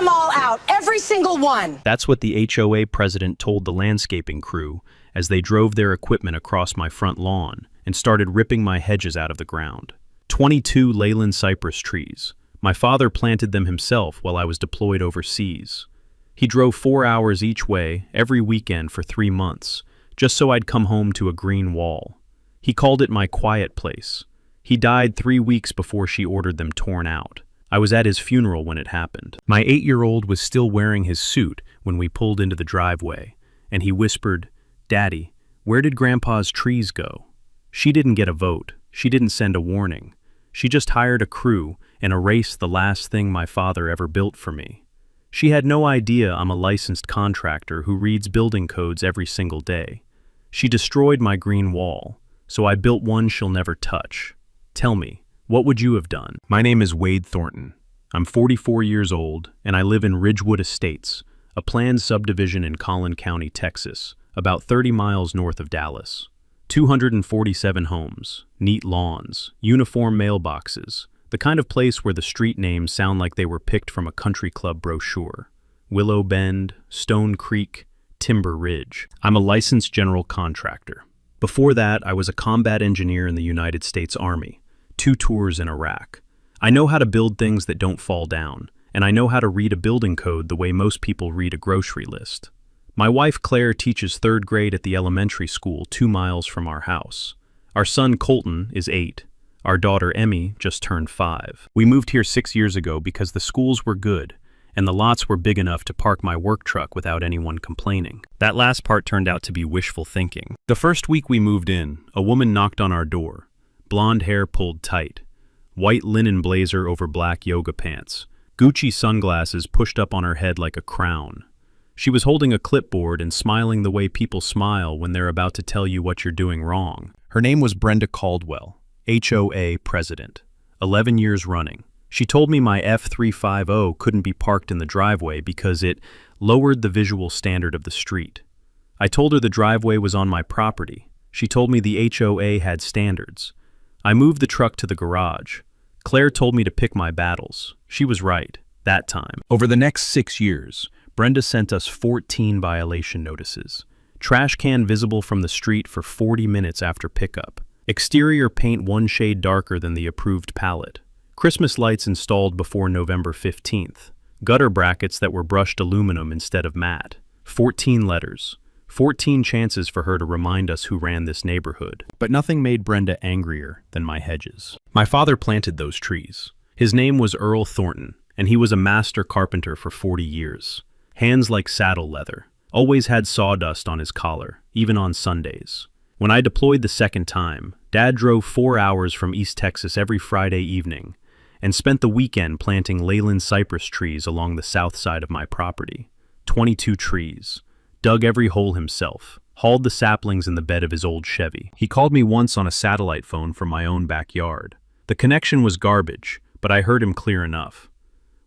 them all out, every single one. That's what the HOA president told the landscaping crew as they drove their equipment across my front lawn and started ripping my hedges out of the ground. 22 Leyland cypress trees. My father planted them himself while I was deployed overseas. He drove 4 hours each way every weekend for 3 months, just so I'd come home to a green wall. He called it my quiet place. He died 3 weeks before she ordered them torn out. I was at his funeral when it happened. My 8-year-old was still wearing his suit when we pulled into the driveway, and he whispered, "Daddy, where did Grandpa's trees go?" She didn't get a vote. She didn't send a warning. She just hired a crew and erased the last thing my father ever built for me. She had no idea I'm a licensed contractor who reads building codes every single day. She destroyed my green wall, so I built one she'll never touch. Tell me, what would you have done? My name is Wade Thornton. I'm 44 years old, and I live in Ridgewood Estates, a planned subdivision in Collin County, Texas, about 30 miles north of Dallas. 247 homes, neat lawns, uniform mailboxes, the kind of place where the street names sound like they were picked from a country club brochure. Willow Bend, Stone Creek, Timber Ridge. I'm a licensed general contractor. Before that, I was a combat engineer in the United States Army, 2 tours in Iraq. I know how to build things that don't fall down, and I know how to read a building code the way most people read a grocery list. My wife Claire teaches 3rd grade at the elementary school 2 miles from our house. Our son Colton is 8. Our daughter Emmy just turned 5. We moved here 6 years ago because the schools were good, and the lots were big enough to park my work truck without anyone complaining. That last part turned out to be wishful thinking. The first week we moved in, a woman knocked on our door. Blonde hair pulled tight. White linen blazer over black yoga pants. Gucci sunglasses pushed up on her head like a crown. She was holding a clipboard and smiling the way people smile when they're about to tell you what you're doing wrong. Her name was Brenda Caldwell, HOA president, 11 years running. She told me my F350 couldn't be parked in the driveway because it lowered the visual standard of the street. I told her the driveway was on my property. She told me the HOA had standards. I moved the truck to the garage. Claire told me to pick my battles. She was right, that time. Over the next 6 years, Brenda sent us 14 violation notices. Trash can visible from the street for 40 minutes after pickup. Exterior paint 1 shade darker than the approved palette. Christmas lights installed before November 15th. Gutter brackets that were brushed aluminum instead of matte. 14 letters. 14 chances for her to remind us who ran this neighborhood. But nothing made Brenda angrier than my hedges. My father planted those trees. His name was Earl Thornton, and he was a master carpenter for 40 years. Hands like saddle leather. Always had sawdust on his collar, even on Sundays. When I deployed the second time, Dad drove 4 hours from East Texas every Friday evening and spent the weekend planting Leyland cypress trees along the south side of my property. 22 trees. Dug every hole himself. Hauled the saplings in the bed of his old Chevy. He called me once on a satellite phone from my own backyard. The connection was garbage, but I heard him clear enough.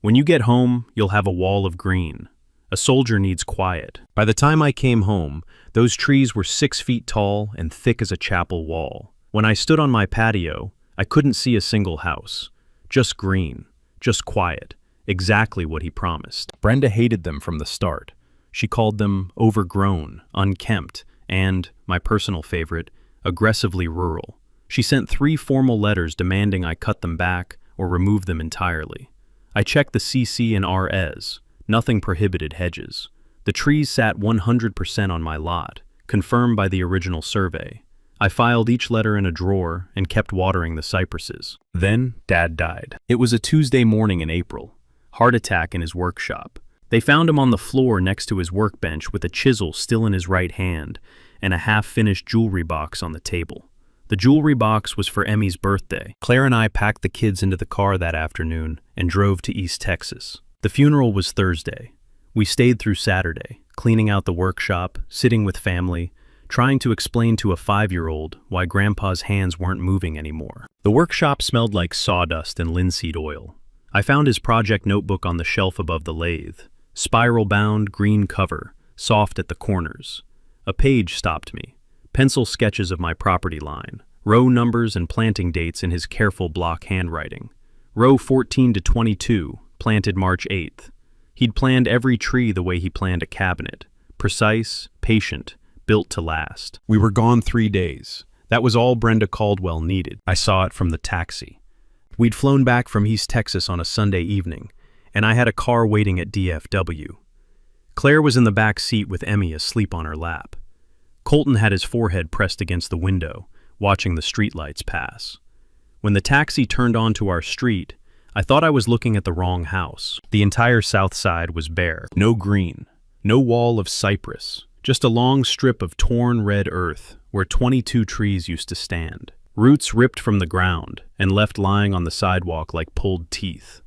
When you get home, you'll have a wall of green. A soldier needs quiet. By the time I came home, those trees were 6 feet tall and thick as a chapel wall. When I stood on my patio, I couldn't see a single house. Just green, just quiet, exactly what he promised. Brenda hated them from the start. She called them overgrown, unkempt, and, my personal favorite, aggressively rural. She sent 3 formal letters demanding I cut them back or remove them entirely. I checked the CC and RS. Nothing prohibited hedges. The trees sat 100% on my lot, confirmed by the original survey. I filed each letter in a drawer and kept watering the cypresses. Then, Dad died. It was a Tuesday morning in April. Heart attack in his workshop. They found him on the floor next to his workbench with a chisel still in his right hand and a half-finished jewelry box on the table. The jewelry box was for Emmy's birthday. Claire and I packed the kids into the car that afternoon and drove to East Texas. The funeral was Thursday. We stayed through Saturday, cleaning out the workshop, sitting with family, trying to explain to a 5-year-old why Grandpa's hands weren't moving anymore. The workshop smelled like sawdust and linseed oil. I found his project notebook on the shelf above the lathe. Spiral-bound, green cover, soft at the corners. A page stopped me. Pencil sketches of my property line. Row numbers and planting dates in his careful block handwriting. Row 14 to 22, planted March 8th. He'd planned every tree the way he planned a cabinet. Precise, patient, built to last. We were gone 3 days. That was all Brenda Caldwell needed. I saw it from the taxi. We'd flown back from East Texas on a Sunday evening, and I had a car waiting at DFW. Claire was in the back seat with Emmy asleep on her lap. Colton had his forehead pressed against the window, watching the streetlights pass. When the taxi turned onto our street, I thought I was looking at the wrong house. The entire south side was bare. No green, no wall of cypress, just a long strip of torn red earth where 22 trees used to stand. Roots ripped from the ground and left lying on the sidewalk like pulled teeth.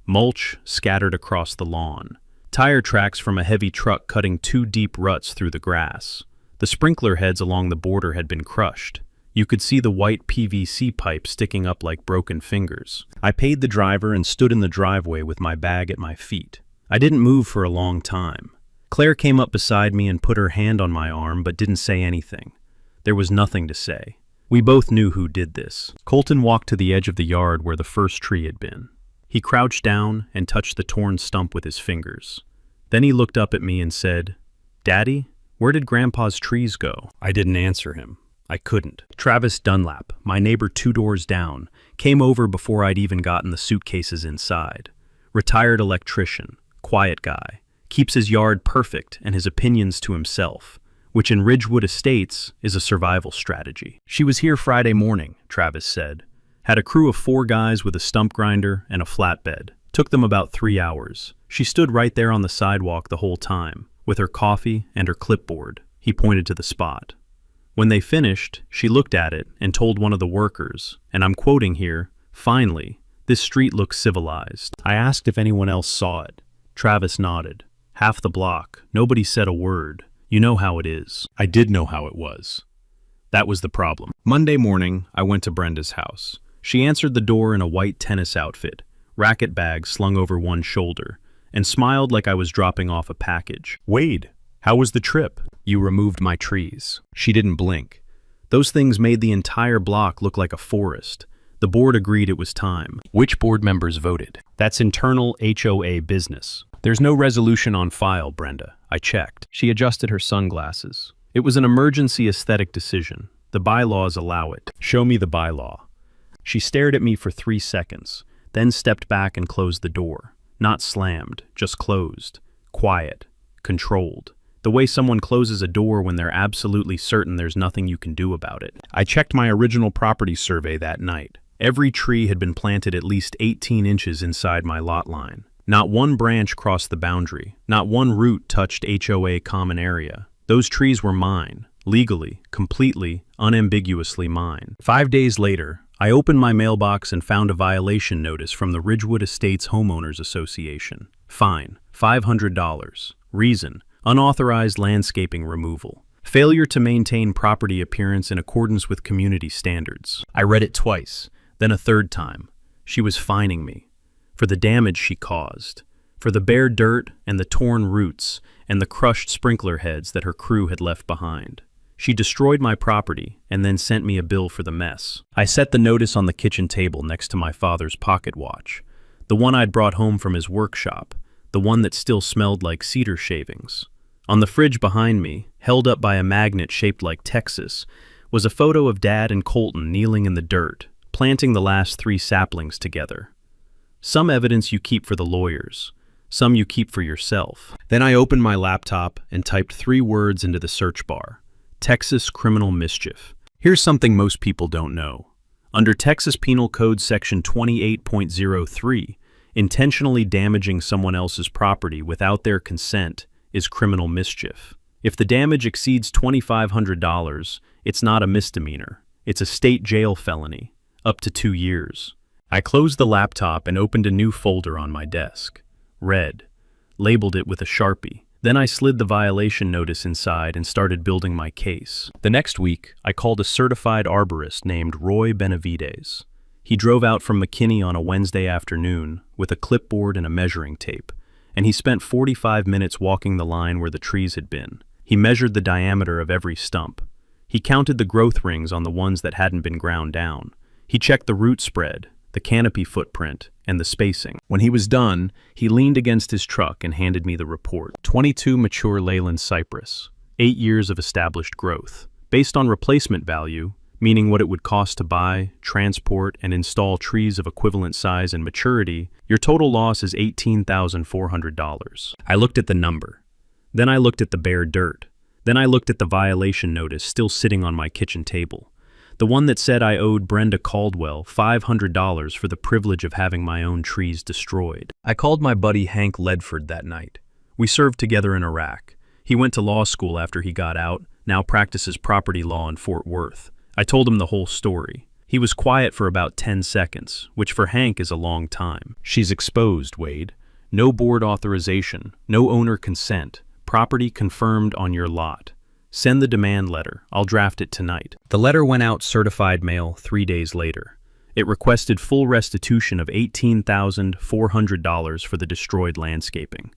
Mulch scattered across the lawn. Tire tracks from a heavy truck cutting 2 deep ruts through the grass. The sprinkler heads along the border had been crushed. You could see the white PVC pipe sticking up like broken fingers. I paid the driver and stood in the driveway with my bag at my feet. I didn't move for a long time. Claire came up beside me and put her hand on my arm but didn't say anything. There was nothing to say. We both knew who did this. Colton walked to the edge of the yard where the first tree had been. He crouched down and touched the torn stump with his fingers. Then he looked up at me and said, "Daddy, where did Grandpa's trees go?" I didn't answer him. I couldn't. Travis Dunlap, my neighbor 2 doors down, came over before I'd even gotten the suitcases inside. Retired electrician, quiet guy, keeps his yard perfect and his opinions to himself, which in Ridgewood Estates is a survival strategy. She was here Friday morning, Travis said. Had a crew of 4 guys with a stump grinder and a flatbed. Took them about 3 hours. She stood right there on the sidewalk the whole time, with her coffee and her clipboard. He pointed to the spot. When they finished, she looked at it and told one of the workers, and I'm quoting here, "Finally, this street looks civilized." I asked if anyone else saw it. Travis nodded. Half the block. Nobody said a word. You know how it is. I did know how it was. That was the problem. Monday morning, I went to Brenda's house. She answered the door in a white tennis outfit, racket bag slung over one shoulder, and smiled like I was dropping off a package. "Wade, how was the trip?" "You removed my trees." She didn't blink. Those things made the entire block look like a forest. The board agreed it was time. Which board members voted? That's internal HOA business. There's no resolution on file, Brenda. I checked. She adjusted her sunglasses. It was an emergency aesthetic decision. The bylaws allow it. Show me the bylaw. She stared at me for 3 seconds, then stepped back and closed the door. Not slammed, just closed. Quiet. Controlled. The way someone closes a door when they're absolutely certain there's nothing you can do about it. I checked my original property survey that night. Every tree had been planted at least 18 inches inside my lot line. Not one branch crossed the boundary. Not one root touched HOA common area. Those trees were mine, legally, completely, unambiguously mine. 5 days later, I opened my mailbox and found a violation notice from the Ridgewood Estates Homeowners Association. Fine, $500. Reason, unauthorized landscaping removal. Failure to maintain property appearance in accordance with community standards. I read it twice, then a third time. She was fining me for the damage she caused, for the bare dirt and the torn roots and the crushed sprinkler heads that her crew had left behind. She destroyed my property and then sent me a bill for the mess. I set the notice on the kitchen table next to my father's pocket watch, the one I'd brought home from his workshop, the one that still smelled like cedar shavings. On the fridge behind me, held up by a magnet shaped like Texas, was a photo of Dad and Colton kneeling in the dirt, planting the last 3 saplings together. Some evidence you keep for the lawyers, some you keep for yourself. Then I opened my laptop and typed 3 words into the search bar: Texas criminal mischief. Here's something most people don't know. Under Texas Penal Code Section 28.03, intentionally damaging someone else's property without their consent is criminal mischief. If the damage exceeds $2,500, it's not a misdemeanor. It's a state jail felony, up to 2 years. I closed the laptop and opened a new folder on my desk. Read. Labeled it with a Sharpie. Then I slid the violation notice inside and started building my case. The next week, I called a certified arborist named Roy Benavides. He drove out from McKinney on a Wednesday afternoon with a clipboard and a measuring tape, and he spent 45 minutes walking the line where the trees had been. He measured the diameter of every stump. He counted the growth rings on the ones that hadn't been ground down. He checked the root spread, the canopy footprint, and the spacing. When he was done, he leaned against his truck and handed me the report. 22 mature Leyland cypress, 8 years of established growth. Based on replacement value, meaning what it would cost to buy, transport, and install trees of equivalent size and maturity, your total loss is $18,400. I looked at the number. Then I looked at the bare dirt. Then I looked at the violation notice still sitting on my kitchen table. The one that said I owed Brenda Caldwell $500 for the privilege of having my own trees destroyed. I called my buddy Hank Ledford that night. We served together in Iraq. He went to law school after he got out, now practices property law in Fort Worth. I told him the whole story. He was quiet for about 10 seconds, which for Hank is a long time. She's exposed, Wade. No board authorization, no owner consent, property confirmed on your lot. Send the demand letter. I'll draft it tonight. The letter went out certified mail 3 days later. It requested full restitution of $18,400 for the destroyed landscaping,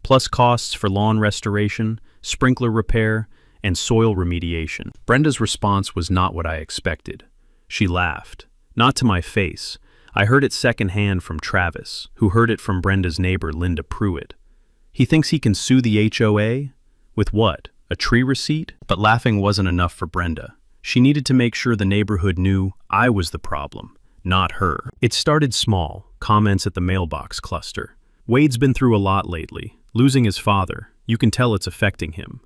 plus costs for lawn restoration, sprinkler repair, and soil remediation. Brenda's response was not what I expected. She laughed. Not to my face. I heard it secondhand from Travis, who heard it from Brenda's neighbor, Linda Pruitt. He thinks he can sue the HOA? With what? A tree receipt? But laughing wasn't enough for Brenda. She needed to make sure the neighborhood knew I was the problem, not her. It started small, comments at the mailbox cluster. Wade's been through a lot lately. Losing his father, you can tell it's affecting him.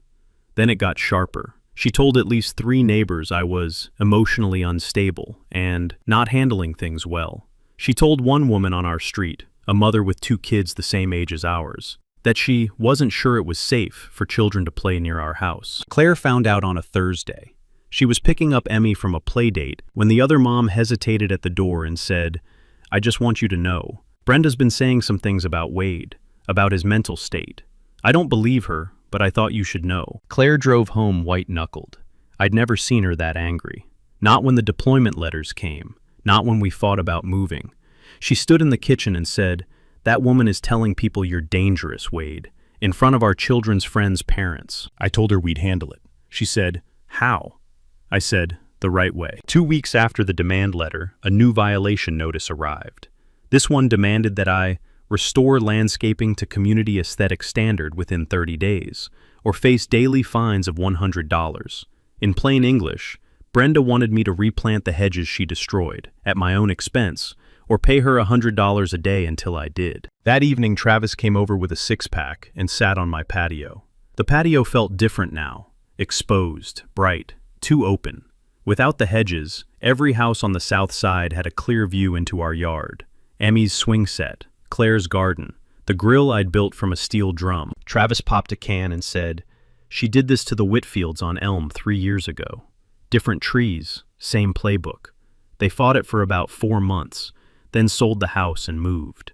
Then it got sharper. She told at least 3 neighbors I was emotionally unstable and not handling things well. She told one woman on our street, a mother with 2 kids the same age as ours, that she wasn't sure it was safe for children to play near our house. Claire found out on a Thursday. She was picking up Emmy from a play date when the other mom hesitated at the door and said, "I just want you to know, Brenda's been saying some things about Wade, about his mental state. I don't believe her, but I thought you should know." Claire drove home white-knuckled. I'd never seen her that angry. Not when the deployment letters came, not when we fought about moving. She stood in the kitchen and said, "That woman is telling people you're dangerous, Wade, in front of our children's friends' parents." I told her we'd handle it. She said, "How?" I said, "The right way." 2 weeks after the demand letter, a new violation notice arrived. This one demanded that I restore landscaping to community aesthetic standard within 30 days, or face daily fines of $100. In plain English, Brenda wanted me to replant the hedges she destroyed, at my own expense, or pay her $100 a day until I did. That evening, Travis came over with a 6-pack and sat on my patio. The patio felt different now, exposed, bright, too open. Without the hedges, every house on the south side had a clear view into our yard. Emmy's swing set, Claire's garden, the grill I'd built from a steel drum. Travis popped a can and said, "She did this to the Whitfields on Elm 3 years ago. Different trees, same playbook. They fought it for about 4 months, then sold the house and moved.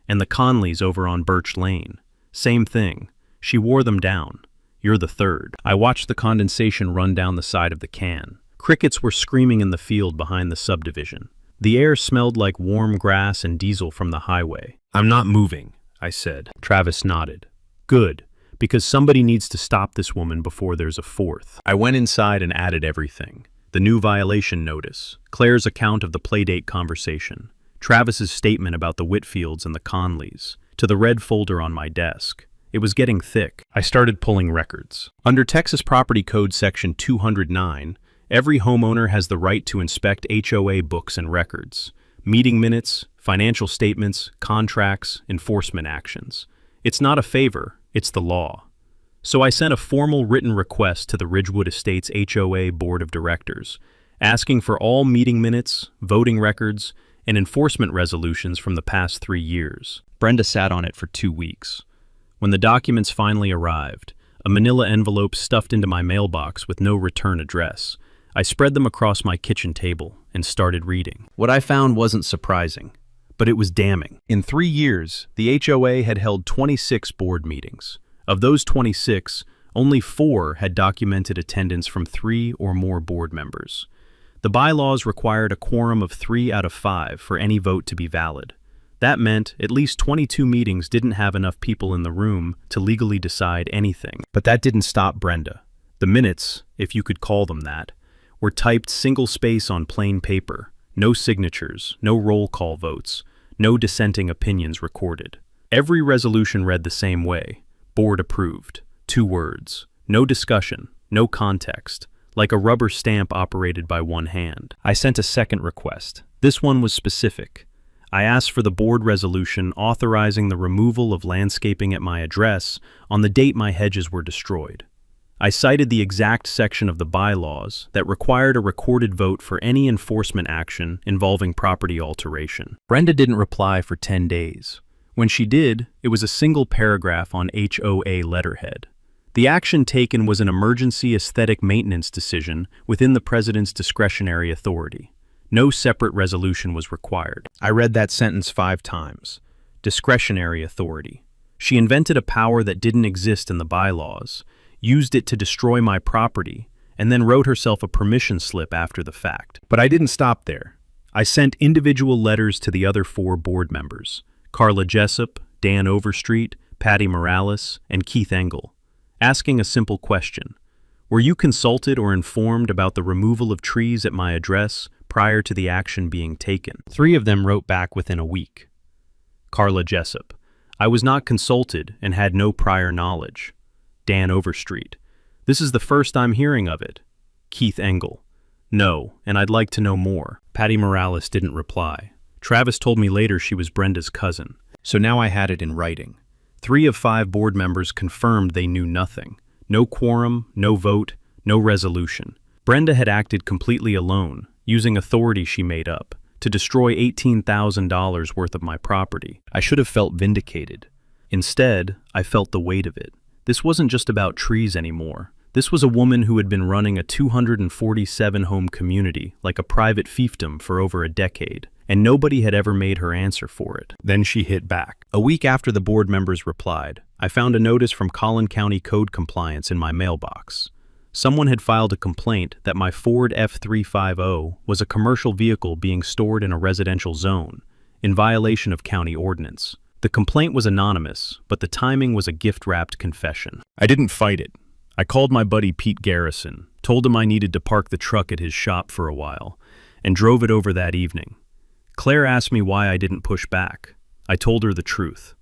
And the Conleys over on Birch Lane. Same thing. She wore them down. You're the third." I watched the condensation run down the side of the can. Crickets were screaming in the field behind the subdivision. The air smelled like warm grass and diesel from the highway. "I'm not moving," I said. Travis nodded. "Good, because somebody needs to stop this woman before there's a fourth." I went inside and added everything. The new violation notice, Claire's account of the playdate conversation, Travis's statement about the Whitfields and the Conleys, to the red folder on my desk. It was getting thick. I started pulling records. Under Texas Property Code Section 209, every homeowner has the right to inspect HOA books and records, meeting minutes, financial statements, contracts, enforcement actions. It's not a favor, it's the law. So I sent a formal written request to the Ridgewood Estates HOA Board of Directors, asking for all meeting minutes, voting records, and enforcement resolutions from the past 3 years. Brenda sat on it for 2 weeks. When the documents finally arrived, a manila envelope stuffed into my mailbox with no return address, I spread them across my kitchen table and started reading. What I found wasn't surprising, but it was damning. In 3 years, the HOA had held 26 board meetings. Of those 26, only 4 had documented attendance from 3 or more board members. The bylaws required a quorum of 3 out of 5 for any vote to be valid. That meant at least 22 meetings didn't have enough people in the room to legally decide anything. But that didn't stop Brenda. The minutes, if you could call them that, were typed single space on plain paper, No signatures, no roll call votes, no dissenting opinions recorded. Every resolution read the same way. Board approved. 2 words. No discussion, no context. Like a rubber stamp operated by one hand. I sent a second request. This one was specific. I asked for the board resolution authorizing the removal of landscaping at my address on the date my hedges were destroyed. I cited the exact section of the bylaws that required a recorded vote for any enforcement action involving property alteration. Brenda didn't reply for 10 days. When she did, it was a single paragraph on HOA letterhead. The action taken was an emergency aesthetic maintenance decision within the president's discretionary authority. No separate resolution was required. I read that sentence 5 times. Discretionary authority. She invented a power that didn't exist in the bylaws, used it to destroy my property, and then wrote herself a permission slip after the fact. But I didn't stop there. I sent individual letters to the other 4 board members, Carla Jessup, Dan Overstreet, Patty Morales, and Keith Engel, asking a simple question. Were you consulted or informed about the removal of trees at my address prior to the action being taken? 3 of them wrote back within a week. Carla Jessup, I was not consulted and had no prior knowledge. Dan Overstreet, this is the first I'm hearing of it. Keith Engel, no, and I'd like to know more. Patty Morales didn't reply. Travis told me later she was Brenda's cousin, so now I had it in writing. 3 of 5 board members confirmed they knew nothing. No quorum, no vote, no resolution. Brenda had acted completely alone, using authority she made up, to destroy $18,000 worth of my property. I should have felt vindicated. Instead, I felt the weight of it. This wasn't just about trees anymore. This was a woman who had been running a 247-home community like a private fiefdom for over a decade, and nobody had ever made her answer for it. Then she hit back. A week after the board members replied, I found a notice from Collin County Code Compliance in my mailbox. Someone had filed a complaint that my Ford F350 was a commercial vehicle being stored in a residential zone, in violation of county ordinance. The complaint was anonymous, but the timing was a gift-wrapped confession. I didn't fight it. I called my buddy Pete Garrison, told him I needed to park the truck at his shop for a while, and drove it over that evening. Claire asked me why I didn't push back. I told her the truth.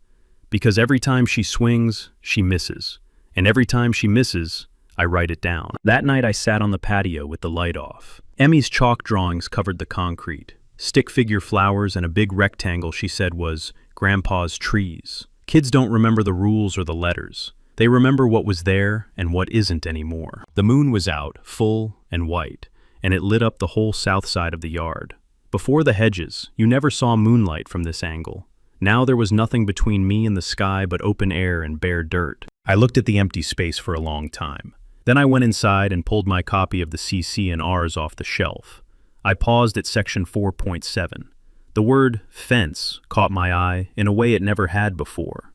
Because every time she swings, she misses. And every time she misses, I write it down. That night I sat on the patio with the light off. Emmy's chalk drawings covered the concrete. Stick figure flowers and a big rectangle she said was Grandpa's trees. Kids don't remember the rules or the letters. They remember what was there and what isn't anymore. The moon was out, full and white, and it lit up the whole south side of the yard. Before the hedges, you never saw moonlight from this angle. Now there was nothing between me and the sky but open air and bare dirt. I looked at the empty space for a long time. Then I went inside and pulled my copy of the CC and Rs off the shelf. I paused at section 4.7. The word fence caught my eye in a way it never had before.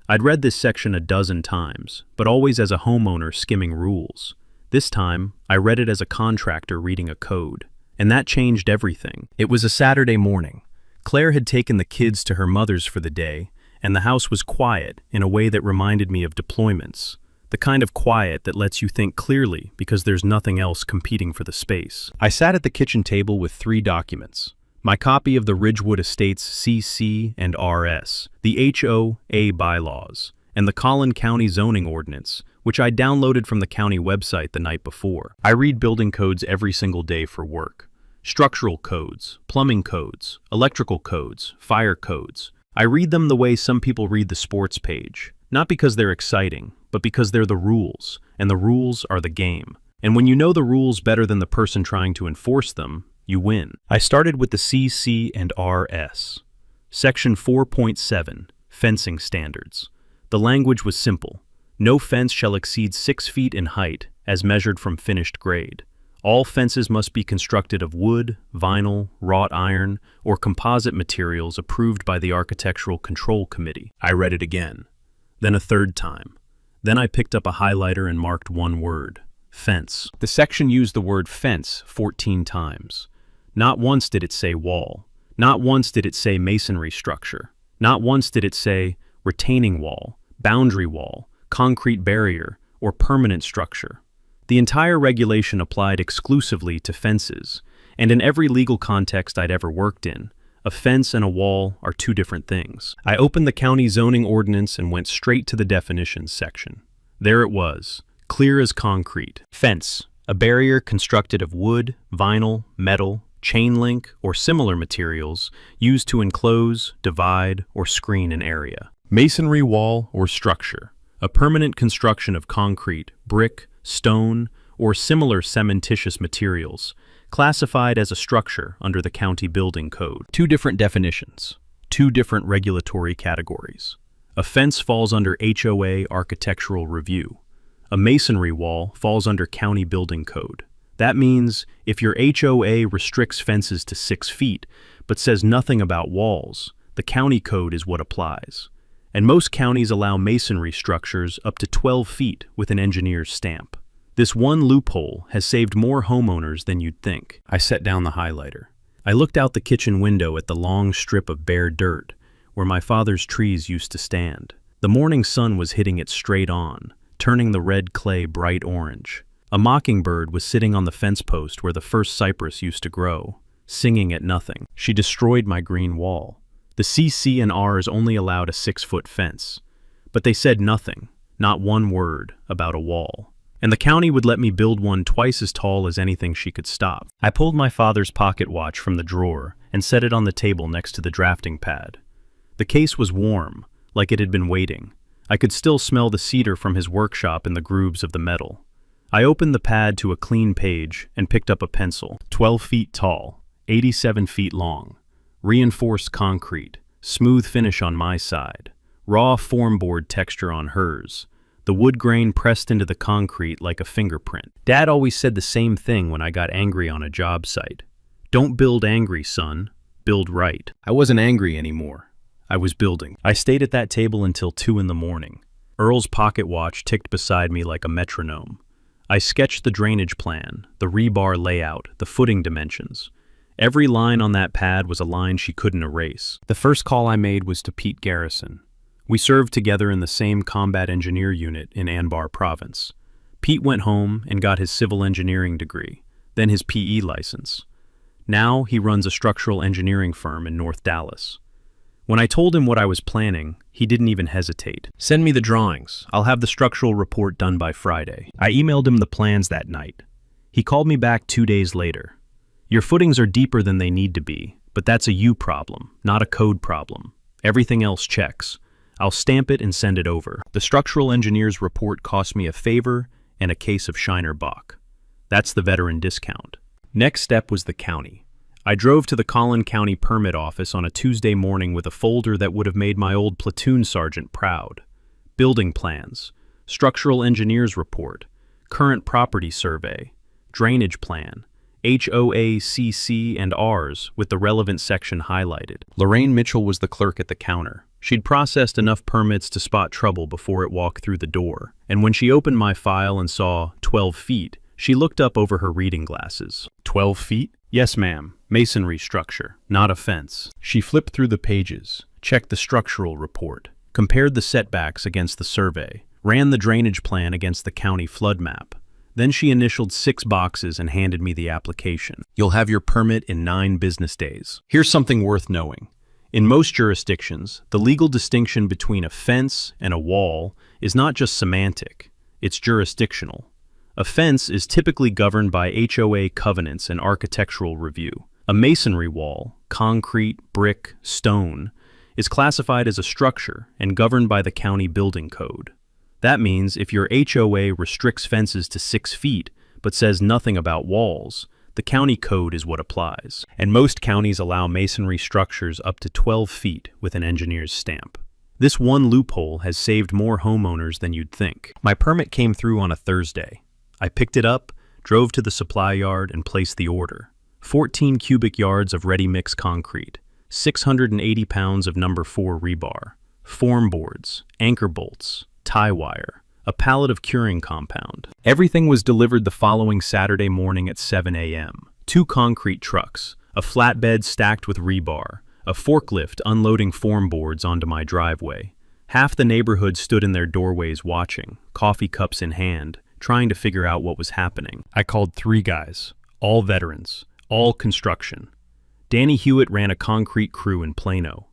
I'd read this section a dozen times, but always as a homeowner skimming rules. This time, I read it as a contractor reading a code. And that changed everything. It was a Saturday morning. Claire had taken the kids to her mother's for the day, and the house was quiet in a way that reminded me of deployments. The kind of quiet that lets you think clearly because there's nothing else competing for the space. I sat at the kitchen table with 3 documents. My copy of the Ridgewood Estates CC and RS, the HOA bylaws, and the Collin County zoning ordinance, which I downloaded from the county website the night before. I read building codes every single day for work. Structural codes, plumbing codes, electrical codes, fire codes. I read them the way some people read the sports page. Not because they're exciting, but because they're the rules, and the rules are the game. And when you know the rules better than the person trying to enforce them, you win. I started with the CC and RS. Section 4.7, Fencing Standards. The language was simple. No fence shall exceed 6 feet in height, as measured from finished grade. All fences must be constructed of wood, vinyl, wrought iron, or composite materials approved by the Architectural Control Committee. I read it again, then a 3rd time. Then I picked up a highlighter and marked one word, fence. The section used the word fence 14 times. Not once did it say wall. Not once did it say masonry structure. Not once did it say retaining wall, boundary wall, concrete barrier, or permanent structure. The entire regulation applied exclusively to fences, And in every legal context I'd ever worked in, a fence and a wall are two different things. I opened the county zoning ordinance and went straight to the definitions section. There it was, clear as concrete. Fence, a barrier constructed of wood, vinyl, metal, chain link, or similar materials used to enclose, divide, or screen an area. Masonry wall or structure, a permanent construction of concrete, brick, stone, or similar cementitious materials, classified as a structure under the county building code. Two different definitions, two different regulatory categories. A fence falls under HOA architectural review. A masonry wall falls under county building code. That means if your HOA restricts fences to 6 feet, but says nothing about walls, the county code is what applies. And most counties allow masonry structures up to 12 feet with an engineer's stamp. This one loophole has saved more homeowners than you'd think. I set down the highlighter. I looked out the kitchen window at the long strip of bare dirt where my father's trees used to stand. The morning sun was hitting it straight on, turning the red clay bright orange. A mockingbird was sitting on the fence post where the first cypress used to grow, singing at nothing. She destroyed my green wall. The CC and Rs only allowed a 6-foot fence, but they said nothing, not one word, about a wall. And the county would let me build one twice as tall as anything she could stop. I pulled my father's pocket watch from the drawer and set it on the table next to the drafting pad. The case was warm, like it had been waiting. I could still smell the cedar from his workshop in the grooves of the metal. I opened the pad to a clean page and picked up a pencil. 12 feet tall, 87 feet long, reinforced concrete, smooth finish on my side, raw form board texture on hers, the wood grain pressed into the concrete like a fingerprint. Dad always said the same thing when I got angry on a job site. Don't build angry, son. Build right. I wasn't angry anymore. I was building. I stayed at that table until 2 in the morning. Earl's pocket watch ticked beside me like a metronome. I sketched the drainage plan, the rebar layout, the footing dimensions. Every line on that pad was a line she couldn't erase. The first call I made was to Pete Garrison. We served together in the same combat engineer unit in Anbar Province. Pete went home and got his civil engineering degree, then his PE license. Now he runs a structural engineering firm in North Dallas. When I told him what I was planning, he didn't even hesitate. Send me the drawings. I'll have the structural report done by Friday. I emailed him the plans that night. He called me back 2 days later. Your footings are deeper than they need to be, but that's a you problem, not a code problem. Everything else checks. I'll stamp it and send it over. The structural engineer's report cost me a favor and a case of Shiner Bock. That's the veteran discount. Next step was the county. I drove to the Collin County Permit Office on a Tuesday morning with a folder that would have made my old platoon sergeant proud. Building plans, structural engineer's report, current property survey, drainage plan, HOA, CC, and Rs with the relevant section highlighted. Lorraine Mitchell was the clerk at the counter. She'd processed enough permits to spot trouble before it walked through the door, and when she opened my file and saw 12 feet, she looked up over her reading glasses. 12 feet? Yes, ma'am. Masonry structure, not a fence. She flipped through the pages, checked the structural report, compared the setbacks against the survey, ran the drainage plan against the county flood map. Then she initialed 6 boxes and handed me the application. You'll have your permit in 9 business days. Here's something worth knowing. In most jurisdictions, the legal distinction between a fence and a wall is not just semantic, it's jurisdictional. A fence is typically governed by HOA covenants and architectural review. A masonry wall, concrete, brick, stone, is classified as a structure and governed by the county building code. That means if your HOA restricts fences to 6 feet but says nothing about walls, the county code is what applies. And most counties allow masonry structures up to 12 feet with an engineer's stamp. This one loophole has saved more homeowners than you'd think. My permit came through on a Thursday. I picked it up, drove to the supply yard, and placed the order. 14 cubic yards of ready-mix concrete, 680 pounds of number 4 rebar, form boards, anchor bolts, tie wire, a pallet of curing compound. Everything was delivered the following Saturday morning at 7 a.m. 2 concrete trucks, a flatbed stacked with rebar, a forklift unloading form boards onto my driveway. Half the neighborhood stood in their doorways watching, coffee cups in hand, trying to figure out what was happening. I called 3 guys, all veterans, all construction. Danny Hewitt ran a concrete crew in Plano.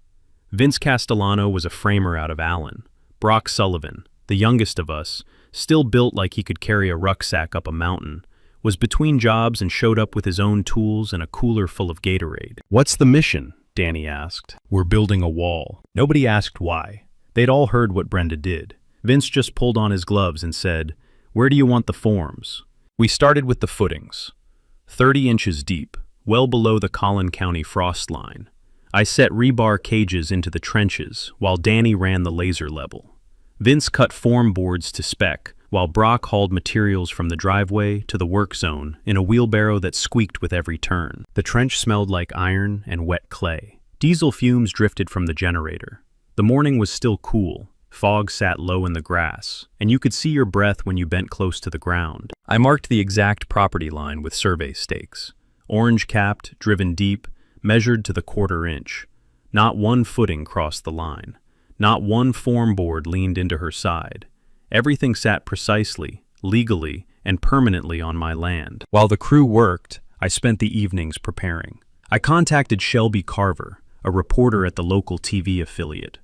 Vince Castellano was a framer out of Allen. Brock Sullivan, the youngest of us, still built like he could carry a rucksack up a mountain, was between jobs and showed up with his own tools and a cooler full of Gatorade. "What's the mission?" Danny asked. "We're building a wall." Nobody asked why. They'd all heard what Brenda did. Vince just pulled on his gloves and said, "Where do you want the forms?" We started with the footings. 30 inches deep, well below the Collin County frost line. I set rebar cages into the trenches while Danny ran the laser level. Vince cut form boards to spec, while Brock hauled materials from the driveway to the work zone in a wheelbarrow that squeaked with every turn. The trench smelled like iron and wet clay. Diesel fumes drifted from the generator. The morning was still cool. Fog sat low in the grass, and you could see your breath when you bent close to the ground. I marked the exact property line with survey stakes. Orange-capped, driven deep, measured to the quarter inch. Not one footing crossed the line. Not one form board leaned into her side. Everything sat precisely, legally, and permanently on my land. While the crew worked, I spent the evenings preparing. I contacted Shelby Carver, a reporter at the local TV affiliate.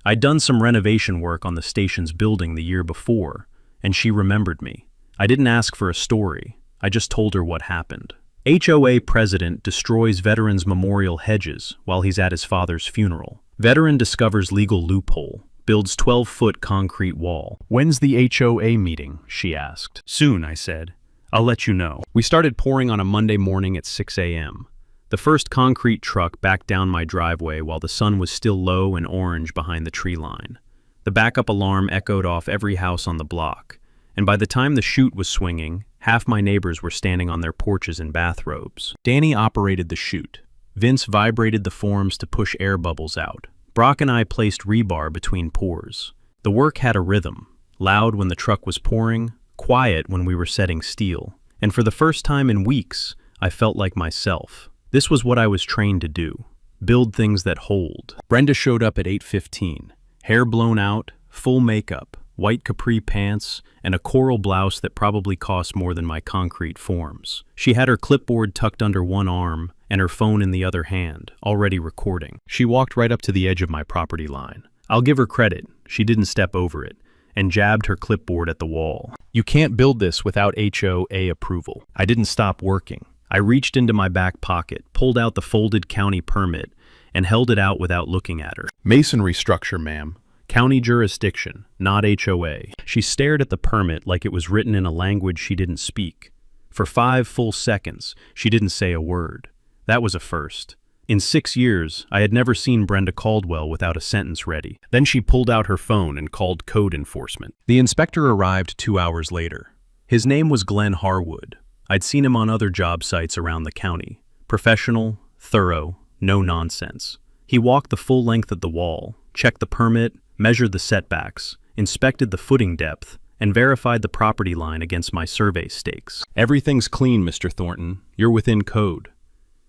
I'd done some renovation work on the station's building the year before, and she remembered me. I didn't ask for a story. I just told her what happened. HOA president destroys veteran's memorial Hedges while he's at his father's funeral. Veteran discovers legal loophole. Builds 12-foot concrete wall. "When's the HOA meeting?" she asked. "Soon," I said. "I'll let you know." We started pouring on a Monday morning at 6 a.m. The first concrete truck backed down my driveway while the sun was still low and orange behind the tree line. The backup alarm echoed off every house on the block, and by the time the chute was swinging, half my neighbors were standing on their porches in bathrobes. Danny operated the chute. Vince vibrated the forms to push air bubbles out. Brock and I placed rebar between pours. The work had a rhythm, loud when the truck was pouring, quiet when we were setting steel. And for the first time in weeks, I felt like myself. This was what I was trained to do, build things that hold. Brenda showed up at 8:15, hair blown out, full makeup, white capri pants, and a coral blouse that probably cost more than my concrete forms. She had her clipboard tucked under one arm and her phone in the other hand, already recording. She walked right up to the edge of my property line. I'll give her credit, she didn't step over it, and jabbed her clipboard at the wall. "You can't build this without HOA approval." I didn't stop working. I reached into my back pocket, pulled out the folded county permit, and held it out without looking at her. "Masonry structure, ma'am. County jurisdiction, not HOA." She stared at the permit like it was written in a language she didn't speak. For 5 full seconds, she didn't say a word. That was a first. In 6 years, I had never seen Brenda Caldwell without a sentence ready. Then she pulled out her phone and called code enforcement. The inspector arrived 2 hours later. His name was Glenn Harwood. I'd seen him on other job sites around the county. Professional, thorough, no nonsense. He walked the full length of the wall, checked the permit, measured the setbacks, inspected the footing depth, and verified the property line against my survey stakes. "Everything's clean, Mr. Thornton. You're within code."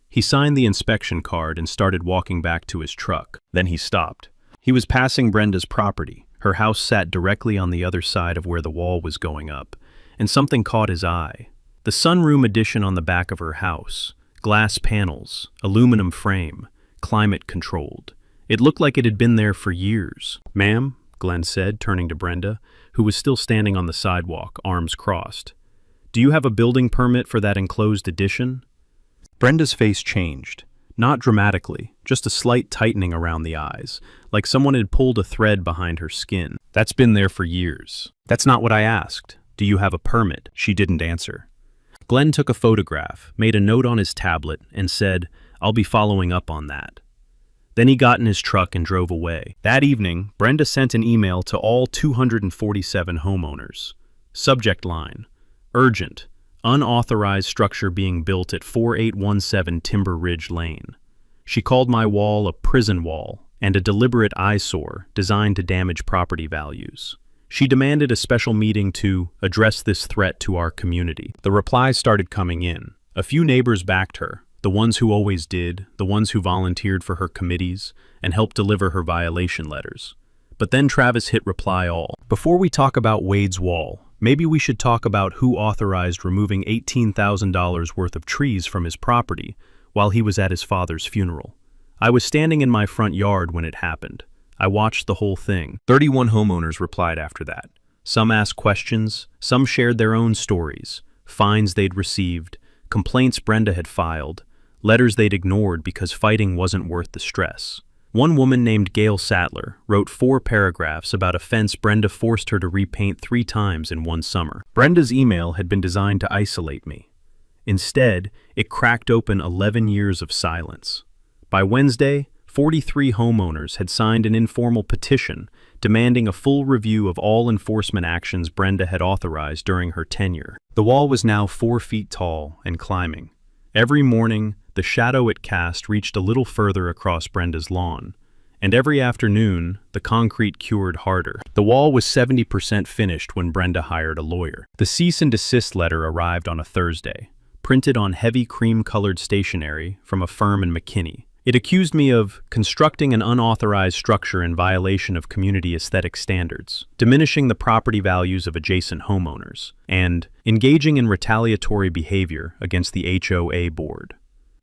He signed the inspection card and started walking back to his truck. Then he stopped. He was passing Brenda's property. Her house sat directly on the other side of where the wall was going up, and something caught his eye. The sunroom addition on the back of her house. Glass panels, aluminum frame, climate-controlled. It looked like it had been there for years. "Ma'am," Glenn said, turning to Brenda, who was still standing on the sidewalk, arms crossed. "Do you have a building permit for that enclosed addition?" Brenda's face changed. Not dramatically, just a slight tightening around the eyes, like someone had pulled a thread behind her skin. "That's been there for years." "That's not what I asked. Do you have a permit?" She didn't answer. Glenn took a photograph, made a note on his tablet, and said, "I'll be following up on that." Then he got in his truck and drove away. That evening, Brenda sent an email to all 247 homeowners. Subject line: urgent. Unauthorized structure being built at 4817 Timber Ridge Lane. She called my wall a prison wall and a deliberate eyesore designed to damage property values. She demanded a special meeting to address this threat to our community. The replies started coming in. A few neighbors backed her, the ones who always did, the ones who volunteered for her committees, and helped deliver her violation letters. But then Travis hit reply all. "Before we talk about Wade's wall, Maybe we should talk about who authorized removing $18,000 worth of trees from his property while he was at his father's funeral. I was standing in my front yard when it happened. I watched the whole thing. 31 homeowners replied after that. Some asked questions, some shared their own stories, fines they'd received, complaints Brenda had filed, letters they'd ignored because fighting wasn't worth the stress. One woman named Gail Sattler wrote 4 paragraphs about a fence Brenda forced her to repaint 3 times in one summer. Brenda's email had been designed to isolate me. Instead, it cracked open 11 years of silence. By Wednesday, 43 homeowners had signed an informal petition demanding a full review of all enforcement actions Brenda had authorized during her tenure. The wall was now 4 feet tall and climbing. Every morning, the shadow it cast reached a little further across Brenda's lawn, and every afternoon, the concrete cured harder. The wall was 70% finished when Brenda hired a lawyer. The cease and desist letter arrived on a Thursday, printed on heavy cream-colored stationery from a firm in McKinney. It accused me of constructing an unauthorized structure in violation of community aesthetic standards, diminishing the property values of adjacent homeowners, and engaging in retaliatory behavior against the HOA board.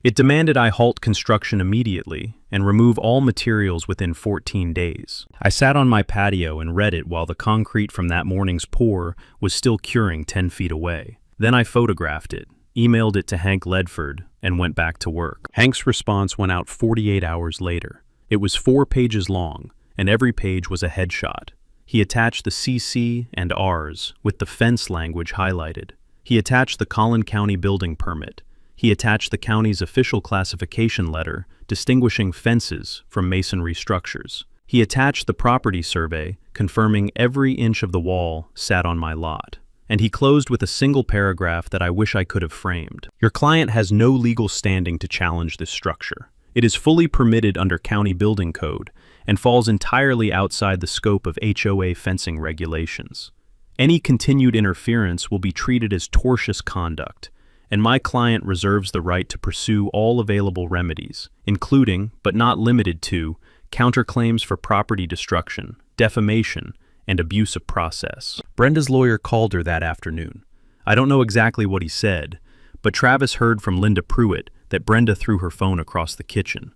It demanded I halt construction immediately and remove all materials within 14 days. I sat on my patio and read it while the concrete from that morning's pour was still curing 10 feet away. Then I photographed it, emailed it to Hank Ledford, and went back to work. Hank's response went out 48 hours later. It was 4 pages long, and every page was a headshot. He attached the CC and Rs with the fence language highlighted. He attached the Collin County building permit. He attached the county's official classification letter distinguishing fences from masonry structures. He attached the property survey confirming every inch of the wall sat on my lot. And he closed with a single paragraph that I wish I could have framed. Your client has no legal standing to challenge this structure. It is fully permitted under county building code and falls entirely outside the scope of HOA fencing regulations. Any continued interference will be treated as tortious conduct, and my client reserves the right to pursue all available remedies, including, but not limited to, counterclaims for property destruction, defamation, and abuse of process. Brenda's lawyer called her that afternoon. I don't know exactly what he said, but Travis heard from Linda Pruitt that Brenda threw her phone across the kitchen.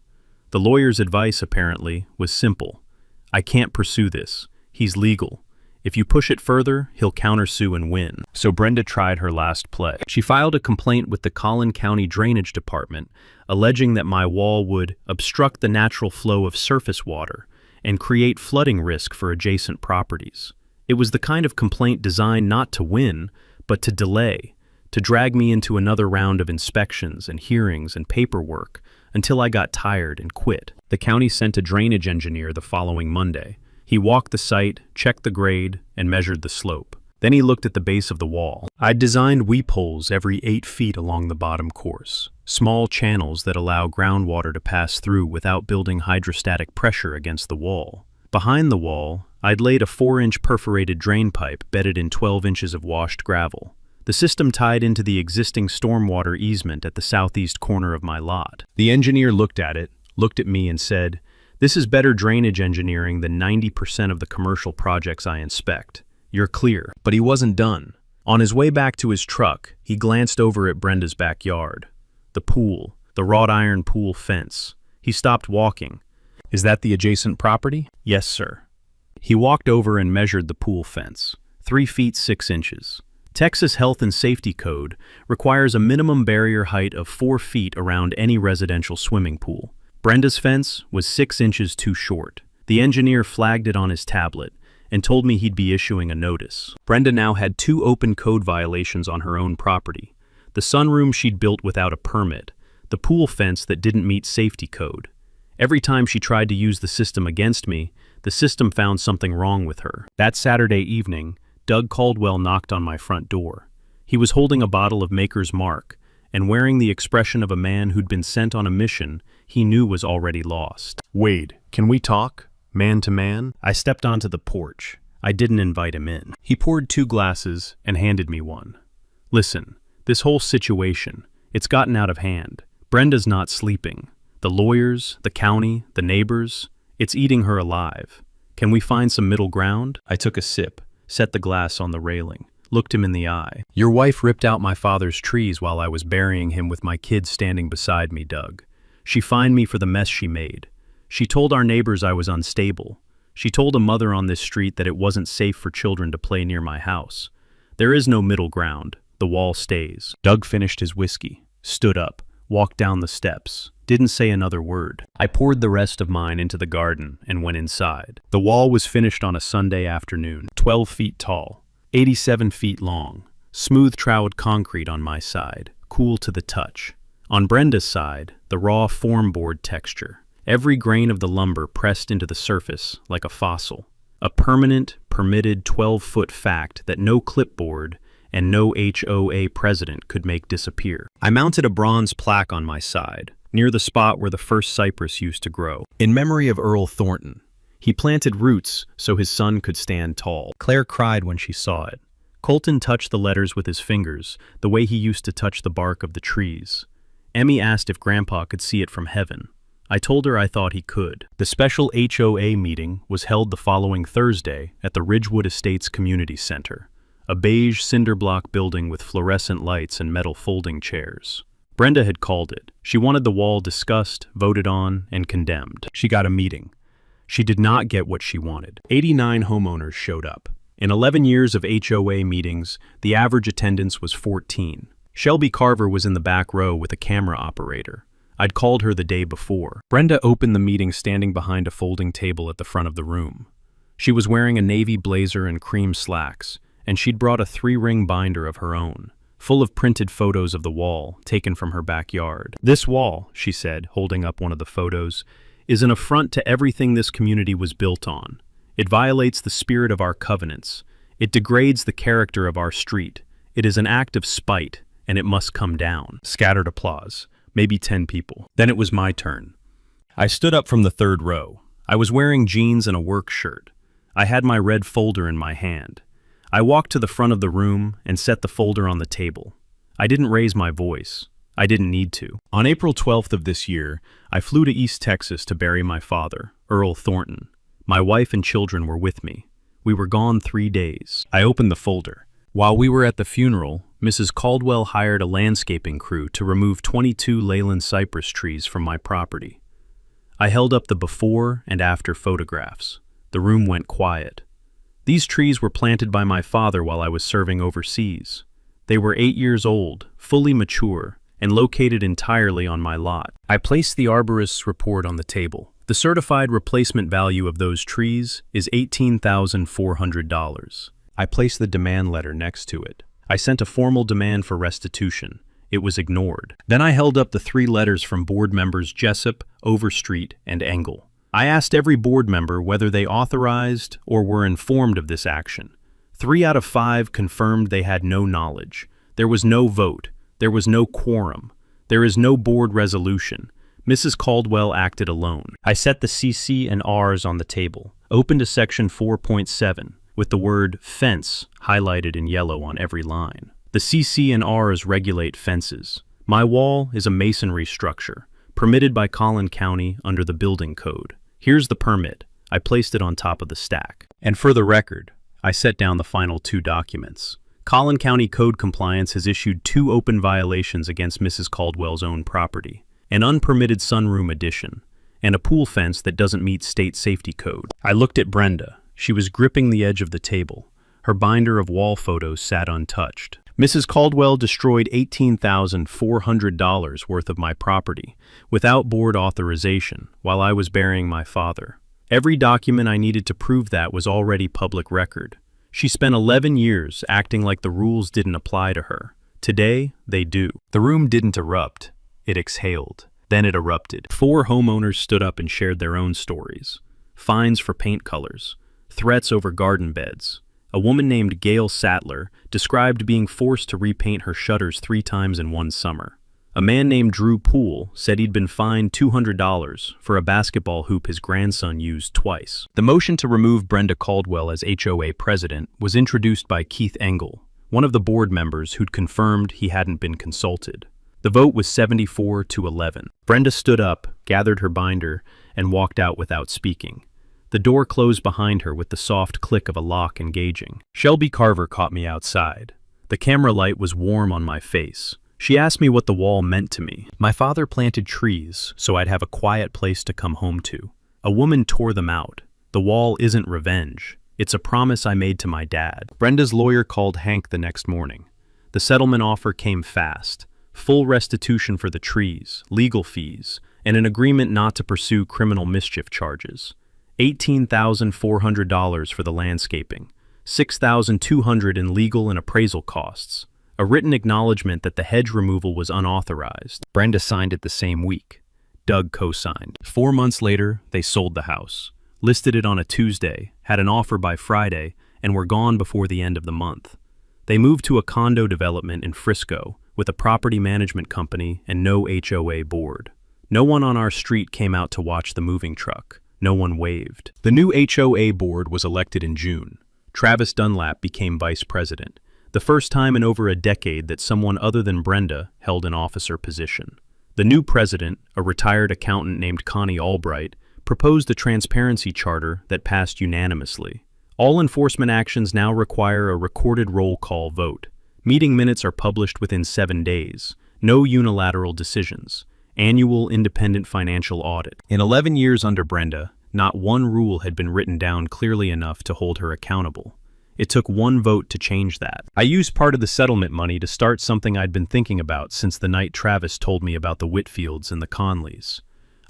The lawyer's advice, apparently, was simple. I can't pursue this. He's legal. If you push it further, he'll countersue and win. So Brenda tried her last play. She filed a complaint with the Collin County Drainage Department, alleging that my wall would obstruct the natural flow of surface water and create flooding risk for adjacent properties. It was the kind of complaint designed not to win, but to delay, to drag me into another round of inspections and hearings and paperwork until I got tired and quit. The county sent a drainage engineer the following Monday. He walked the site, checked the grade, and measured the slope. Then he looked at the base of the wall. I'd designed weep holes every 8 feet along the bottom course, small channels that allow groundwater to pass through without building hydrostatic pressure against the wall. Behind the wall, I'd laid a 4-inch perforated drain pipe bedded in 12 inches of washed gravel. The system tied into the existing stormwater easement at the southeast corner of my lot. The engineer looked at it, looked at me, and said, "This is better drainage engineering than 90% of the commercial projects I inspect. You're clear." But he wasn't done. On his way back to his truck, he glanced over at Brenda's backyard. The pool, the wrought iron pool fence. He stopped walking. "Is that the adjacent property?" "Yes, sir." He walked over and measured the pool fence, 3 feet 6 inches. Texas Health and Safety Code requires a minimum barrier height of 4 feet around any residential swimming pool. Brenda's fence was 6 inches too short. The engineer flagged it on his tablet and told me he'd be issuing a notice. Brenda now had 2 open code violations on her own property. The sunroom she'd built without a permit, the pool fence that didn't meet safety code. Every time she tried to use the system against me, the system found something wrong with her. That Saturday evening, Doug Caldwell knocked on my front door. He was holding a bottle of Maker's Mark and wearing the expression of a man who'd been sent on a mission he knew was already lost. "Wade, can we talk? Man to man?" I stepped onto the porch. I didn't invite him in. He poured 2 glasses and handed me one. "Listen, this whole situation, it's gotten out of hand. Brenda's not sleeping. The lawyers, the county, the neighbors, it's eating her alive. Can we find some middle ground?" I took a sip, set the glass on the railing. looked him in the eye. "Your wife ripped out my father's trees while I was burying him with my kids standing beside me, Doug. She fined me for the mess she made. She told our neighbors I was unstable. She told a mother on this street that it wasn't safe for children to play near my house. There is no middle ground. The wall stays." Doug finished his whiskey, stood up, walked down the steps, didn't say another word. I poured the rest of mine into the garden and went inside. The wall was finished on a Sunday afternoon, 12 feet tall, 87 feet long, smooth troweled concrete on my side, cool to the touch. On Brenda's side, the raw form board texture. Every grain of the lumber pressed into the surface like a fossil. A permanent, permitted 12-foot fact that no clipboard and no HOA president could make disappear. I mounted a bronze plaque on my side, near the spot where the first cypress used to grow, in memory of Earl Thornton. He planted roots so his son could stand tall. Claire cried when she saw it. Colton touched the letters with his fingers, the way he used to touch the bark of the trees. Emmy asked if Grandpa could see it from heaven. I told her I thought he could. The special HOA meeting was held the following Thursday at the Ridgewood Estates Community Center, a beige cinder block building with fluorescent lights and metal folding chairs. Brenda had called it. She wanted the wall discussed, voted on, and condemned. She got a meeting. She did not get what she wanted. 89 homeowners showed up. In 11 years of HOA meetings, the average attendance was 14. Shelby Carver was in the back row with a camera operator. I'd called her the day before. Brenda opened the meeting standing behind a folding table at the front of the room. She was wearing a navy blazer and cream slacks, and she'd brought a 3-ring binder of her own, full of printed photos of the wall taken from her backyard. "This wall," she said, holding up one of the photos, "is an affront to everything this community was built on. It violates the spirit of our covenants. It degrades the character of our street. It is an act of spite, and it must come down." Scattered applause. Maybe 10 people. Then it was my turn. I stood up from the third row. I was wearing jeans and a work shirt. I had my red folder in my hand. I walked to the front of the room and set the folder on the table. I didn't raise my voice. I didn't need to. On April 12th of this year, I flew to East Texas to bury my father, Earl Thornton. My wife and children were with me. We were gone 3 days. I opened the folder. While we were at the funeral, Mrs. Caldwell hired a landscaping crew to remove 22 Leyland cypress trees from my property. I held up the before and after photographs. The room went quiet. These trees were planted by my father while I was serving overseas. They were 8 years old, fully mature, and located entirely on my lot. I placed the arborist's report on the table. The certified replacement value of those trees is $18,400. I placed the demand letter next to it. I sent a formal demand for restitution. It was ignored. Then I held up the 3 letters from board members Jessup, Overstreet, and Engel. I asked every board member whether they authorized or were informed of this action. 3 out of 5 confirmed they had no knowledge. There was no vote. There was no quorum. There is no board resolution. Mrs. Caldwell acted alone. I set the CC and Rs on the table, opened to section 4.7, with the word fence highlighted in yellow on every line. The CC and Rs regulate fences. My wall is a masonry structure, permitted by Collin County under the building code. Here's the permit. I placed it on top of the stack. And for the record, I set down the final 2 documents. Collin County Code Compliance has issued 2 open violations against Mrs. Caldwell's own property, an unpermitted sunroom addition, and a pool fence that doesn't meet state safety code. I looked at Brenda. She was gripping the edge of the table. Her binder of wall photos sat untouched. Mrs. Caldwell destroyed $18,400 worth of my property without board authorization while I was burying my father. Every document I needed to prove that was already public record. She spent 11 years acting like the rules didn't apply to her. Today, they do. The room didn't erupt. It exhaled. Then it erupted. 4 homeowners stood up and shared their own stories. Fines for paint colors. Threats over garden beds. A woman named Gail Sattler described being forced to repaint her shutters 3 times in one summer. A man named Drew Poole said he'd been fined $200 for a basketball hoop his grandson used twice. The motion to remove Brenda Caldwell as HOA president was introduced by Keith Engel, one of the board members who'd confirmed he hadn't been consulted. The vote was 74 to 11. Brenda stood up, gathered her binder, and walked out without speaking. The door closed behind her with the soft click of a lock engaging. Shelby Carver caught me outside. The camera light was warm on my face. She asked me what the wall meant to me. My father planted trees so I'd have a quiet place to come home to. A woman tore them out. The wall isn't revenge. It's a promise I made to my dad. Brenda's lawyer called Hank the next morning. The settlement offer came fast. Full restitution for the trees, legal fees, and an agreement not to pursue criminal mischief charges. $18,400 for the landscaping, $6,200 in legal and appraisal costs, a written acknowledgement that the hedge removal was unauthorized. Brenda signed it the same week. Doug co-signed. 4 months later, they sold the house, listed it on a Tuesday, had an offer by Friday, and were gone before the end of the month. They moved to a condo development in Frisco with a property management company and no HOA board. No one on our street came out to watch the moving truck. No one waved. The new HOA board was elected in June. Travis Dunlap became vice president, the first time in over a decade that someone other than Brenda held an officer position. The new president, a retired accountant named Connie Albright, proposed a transparency charter that passed unanimously. All enforcement actions now require a recorded roll call vote. Meeting minutes are published within 7 days. No unilateral decisions. Annual independent financial audit. In 11 years under Brenda, not one rule had been written down clearly enough to hold her accountable. It took one vote to change that. I used part of the settlement money to start something I'd been thinking about since the night Travis told me about the Whitfields and the Conleys.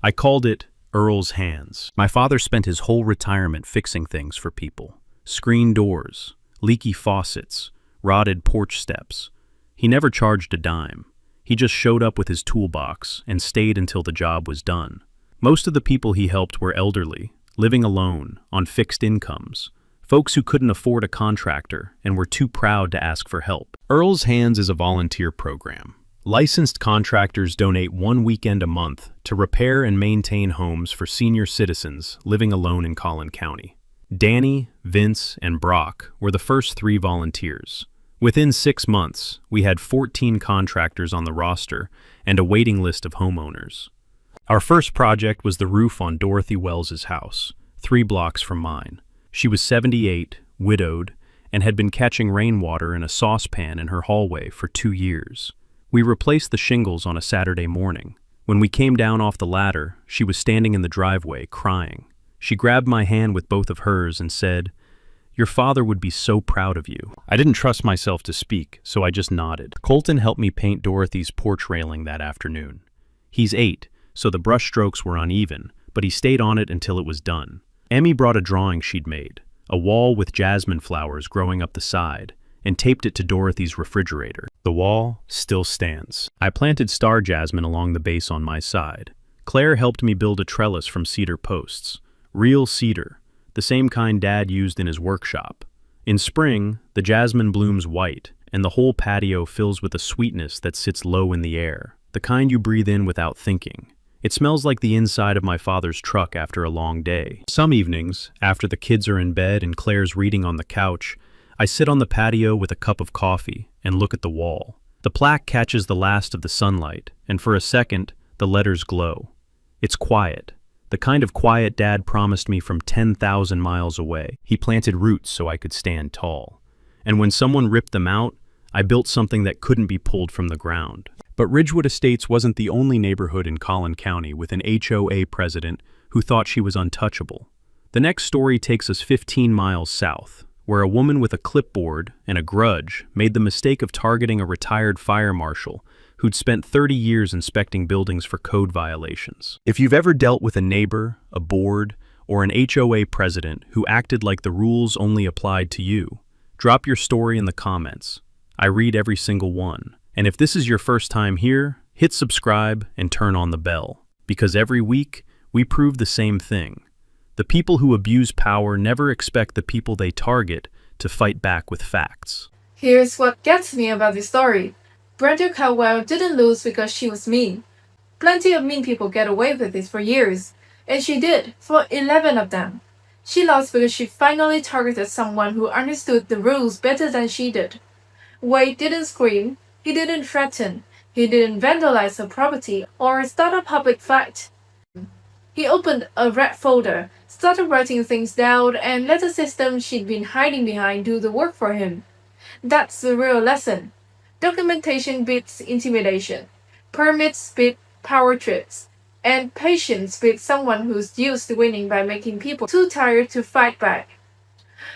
I called it Earl's Hands. My father spent his whole retirement fixing things for people. Screen doors, leaky faucets, rotted porch steps. He never charged a dime. He just showed up with his toolbox and stayed until the job was done. Most of the people he helped were elderly, living alone, on fixed incomes, folks who couldn't afford a contractor and were too proud to ask for help. Earl's Hands is a volunteer program. Licensed contractors donate 1 weekend a month to repair and maintain homes for senior citizens living alone in Collin County. Danny, Vince, and Brock were the first 3 volunteers. Within 6 months, we had 14 contractors on the roster and a waiting list of homeowners. Our first project was the roof on Dorothy Wells's house, 3 blocks from mine. She was 78, widowed, and had been catching rainwater in a saucepan in her hallway for 2 years. We replaced the shingles on a Saturday morning. When we came down off the ladder, she was standing in the driveway, crying. She grabbed my hand with both of hers and said, "Your father would be so proud of you." I didn't trust myself to speak, so I just nodded. Colton helped me paint Dorothy's porch railing that afternoon. He's 8, so the brush strokes were uneven, but he stayed on it until it was done. Emmy brought a drawing she'd made, a wall with jasmine flowers growing up the side, and taped it to Dorothy's refrigerator. The wall still stands. I planted star jasmine along the base on my side. Claire helped me build a trellis from cedar posts. Real cedar, the same kind Dad used in his workshop. In spring, the jasmine blooms white, and the whole patio fills with a sweetness that sits low in the air, the kind you breathe in without thinking. It smells like the inside of my father's truck after a long day. Some evenings, after the kids are in bed and Claire's reading on the couch, I sit on the patio with a cup of coffee and look at the wall. The plaque catches the last of the sunlight, and for a second, the letters glow. It's quiet. The kind of quiet Dad promised me from 10,000 miles away. He planted roots so I could stand tall. And when someone ripped them out, I built something that couldn't be pulled from the ground. But Ridgewood Estates wasn't the only neighborhood in Collin County with an HOA president who thought she was untouchable. The next story takes us 15 miles south, where a woman with a clipboard and a grudge made the mistake of targeting a retired fire marshal who'd spent 30 years inspecting buildings for code violations. If you've ever dealt with a neighbor, a board, or an HOA president who acted like the rules only applied to you, drop your story in the comments. I read every single one. And if this is your first time here, hit subscribe and turn on the bell, because every week we prove the same thing. The people who abuse power never expect the people they target to fight back with facts. Here's what gets me about this story. Brenda Caldwell didn't lose because she was mean. Plenty of mean people get away with this for years, and she did for 11 of them. She lost because she finally targeted someone who understood the rules better than she did. Wade didn't scream, he didn't threaten, he didn't vandalize her property or start a public fight. He opened a red folder, started writing things down, and let the system she'd been hiding behind do the work for him. That's the real lesson. Documentation beats intimidation. Permits beat power trips. And patience beats someone who's used to winning by making people too tired to fight back.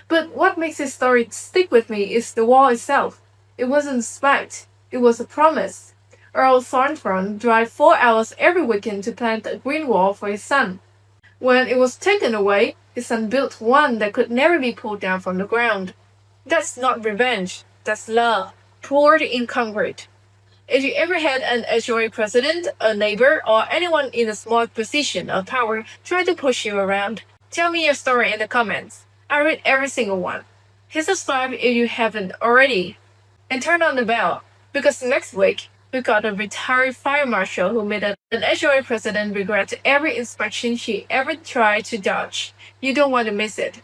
But what makes this story stick with me is the wall itself. It wasn't spite, it was a promise. Earl Thornton drove 4 hours every weekend to plant a green wall for his son. When it was taken away, his son built one that could never be pulled down from the ground. That's not revenge, that's love, poured in concrete. If you ever had an HOA president, a neighbor, or anyone in a small position of power try to push you around, tell me your story in the comments. I read every single one. Hit subscribe if you haven't already. And turn on the bell, because next week, we got a retired fire marshal who made an HOA president regret every inspection she ever tried to dodge. You don't want to miss it.